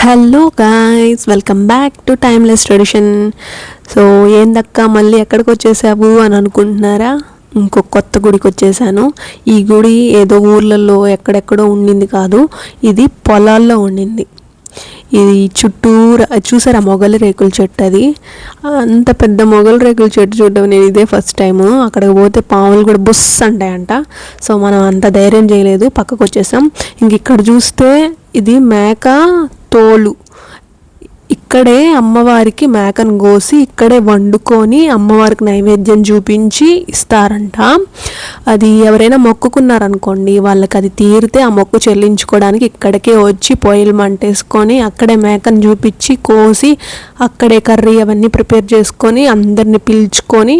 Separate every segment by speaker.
Speaker 1: Hello guys, welcome back to timeless tradition. So ఏందక్క మళ్ళీ ఎక్కడికి వచ్చేసావు అని అనుకుంటున్నారా? ఇంకొక కొత్త గుడికి వచ్చేసాను. ఈ గుడి ఏదో ఊర్లలో ఎక్కడెక్కడో ఉండింది కాదు, ఇది పొలాల్లో ఉండింది. ఇది చుట్టూరా చూసారా మొగలి రేకుల చెట్టు. అది అంత పెద్ద మొగలి రేకుల చెట్టు చూడడం నేను ఇదే ఫస్ట్ టైము. అక్కడికి పోతే పాములు కూడా బుస్ అంటాయంట. సో మనం అంత ధైర్యం చేయలేదు, పక్కకు వచ్చేసాం. ఇంక ఇక్కడ చూస్తే ఇది మేక తోలు. ఇక్కడే అమ్మవారికి మేకను కోసి ఇక్కడే వండుకొని అమ్మవారికి నైవేద్యం చూపించి ఇస్తారంట. అది ఎవరైనా మొక్కుకున్నారనుకోండి, వాళ్ళకి అది తీరితే ఆ మొక్కు చెల్లించుకోవడానికి ఇక్కడికే వచ్చి పొయ్యిలు మంటేసుకొని అక్కడే మేకను చూపించి కోసి అక్కడే కర్రీ అవన్నీ ప్రిపేర్ చేసుకొని అందరిని పిలుచుకొని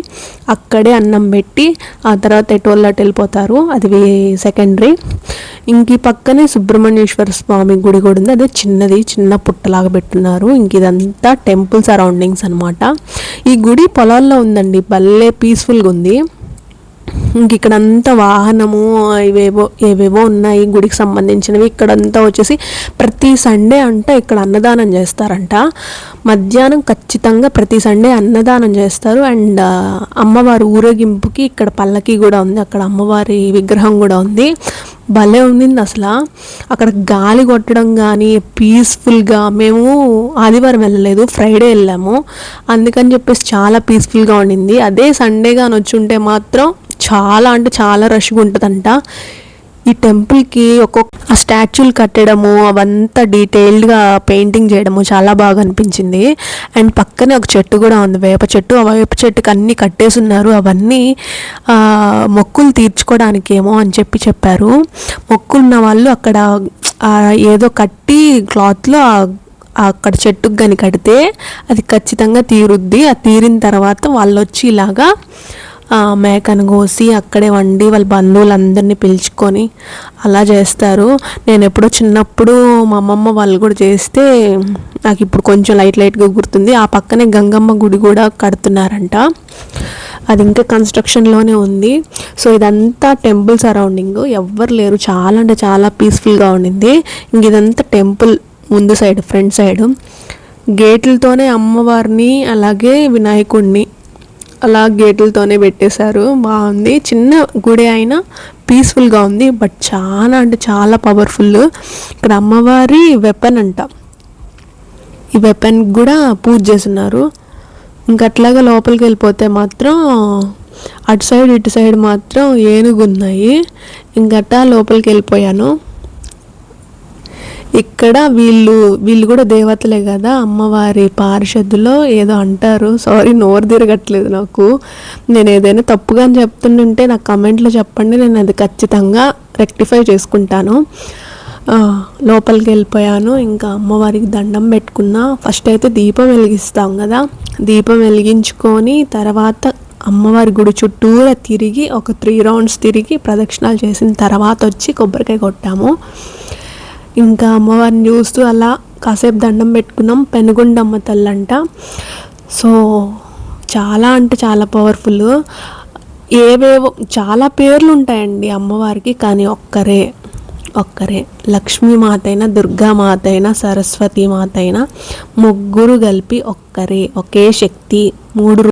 Speaker 1: అక్కడే అన్నం పెట్టి ఆ తర్వాత ఎటోళ్ళు అటు వెళ్ళిపోతారు. అది సెకండరీ. ఇంక ఈ పక్కనే సుబ్రహ్మణ్యేశ్వర స్వామి గుడి కూడా ఉంది. అదే చిన్న పుట్టలాగా పెట్టున్నారు. ఇంక ఇదంతా టెంపుల్ సరౌండింగ్స్ అనమాట. ఈ గుడి పొలాల్లో ఉందండి, భలే పీస్ఫుల్గా ఉంది. ఇంక ఇక్కడంతా వాహనము ఏవేవో ఉన్నాయి గుడికి సంబంధించినవి. ఇక్కడంతా వచ్చేసి ప్రతి సండే అంట ఇక్కడ అన్నదానం చేస్తారంట. మధ్యాహ్నం ఖచ్చితంగా ప్రతి సండే అన్నదానం చేస్తారు. అండ్ అమ్మవారి ఊరేగింపుకి ఇక్కడ పల్లకి కూడా ఉంది, అక్కడ అమ్మవారి విగ్రహం కూడా ఉంది. భలే ఉండింది అసలు. అక్కడ గాలి కొట్టడం కానీ పీస్ఫుల్గా. మేము ఆదివారం వెళ్ళలేదు, ఫ్రైడే వెళ్ళాము. అందుకని చెప్పేసి చాలా పీస్ఫుల్గా ఉండింది. అదే సండే కానీ వచ్చి ఉంటే మాత్రం చాలా అంటే చాలా రష్గా ఉంటుందంట. ఈ టెంపుల్కి ఒక్కొక్క స్టాచ్యూలు కట్టడము అవంతా డీటెయిల్డ్గా పెయింటింగ్ చేయడము చాలా బాగా అనిపించింది. అండ్ పక్కనే ఒక చెట్టు కూడా ఉంది, వేప చెట్టు. ఆ వేప చెట్టుకి అన్నీ కట్టేసి ఉన్నారు. అవన్నీ మొక్కులు తీర్చుకోవడానికేమో అని చెప్పారు. మొక్కులున్న వాళ్ళు అక్కడ ఏదో కట్టి క్లాత్లో అక్కడ చెట్టుకు కానీ కడితే అది ఖచ్చితంగా తీరుద్ది. ఆ తీరిన తర్వాత వాళ్ళు వచ్చి ఇలాగా మేకను కోసి అక్కడే వండి వాళ్ళ బంధువులందరినీ పిలుచుకొని అలా చేస్తారు. నేను ఎప్పుడో చిన్నప్పుడు మా అమ్మమ్మ వాళ్ళు కూడా చేస్తే నాకు ఇప్పుడు కొంచెం లైట్గా గుర్తుంది. ఆ పక్కనే గంగమ్మ గుడి కూడా కడుతున్నారంట, అది ఇంకా కన్స్ట్రక్షన్లోనే ఉంది. సో ఇదంతా టెంపుల్ సరౌండింగ్, ఎవ్వరు లేరు, చాలా అంటే చాలా పీస్ఫుల్గా ఉండింది. ఇంక ఇదంతా టెంపుల్ ముందు సైడ్, ఫ్రంట్ సైడ్ గేట్లతోనే అమ్మవారిని అలాగే వినాయకుడిని అలా గేట్లతోనే పెట్టేశారు. బాగుంది. చిన్న గుడి అయినా పీస్ఫుల్గా ఉంది, బట్ చాలా అంటే చాలా పవర్ఫుల్. ఇక్కడ అమ్మవారి వెపన్ అంట, ఈ వెపన్ కూడా పూజ చేస్తున్నారు. ఇంకట్లాగా లోపలికి వెళ్ళిపోతే మాత్రం అటు సైడ్ ఇటు సైడ్ మాత్రం ఏనుగున్నాయి. ఇంకట్టా లోపలికి వెళ్ళిపోయాను. ఇక్కడ వీళ్ళు కూడా దేవతలే కదా, అమ్మవారి పారిషద్దులో ఏదో అంటారు. సారీ, నోరు తిరగట్లేదు నాకు. నేను ఏదైనా తప్పుగా చెప్తుంటే నాకు కమెంట్లో చెప్పండి, నేను అది ఖచ్చితంగా రెక్టిఫై చేసుకుంటాను. లోపలికి వెళ్ళిపోయాను. ఇంకా అమ్మవారికి దండం పెట్టుకున్నా. ఫస్ట్ అయితే దీపం వెలిగిస్తాం కదా, దీపం వెలిగించుకొని తర్వాత అమ్మవారి గుడి చుట్టూరా తిరిగి ఒక 3 రౌండ్స్ తిరిగి ప్రదక్షిణాలు చేసిన తర్వాత వచ్చి కొబ్బరికాయ కొట్టాము. ఇంకా అమ్మవారిని చూస్తూ అలా కాసేపు దండం పెట్టుకున్నాం. పెనుగొండమ్మ తల్లంట. సో చాలా అంటే చాలా పవర్ఫుల్. ఏవేవో చాలా పేర్లు ఉంటాయండి అమ్మవారికి, కానీ ఒక్కరే లక్ష్మీమాత అయినా, దుర్గామాత అయినా, సరస్వతి మాత అయినా ముగ్గురు కలిపి ఒక్కరే, ఒకే శక్తి. 3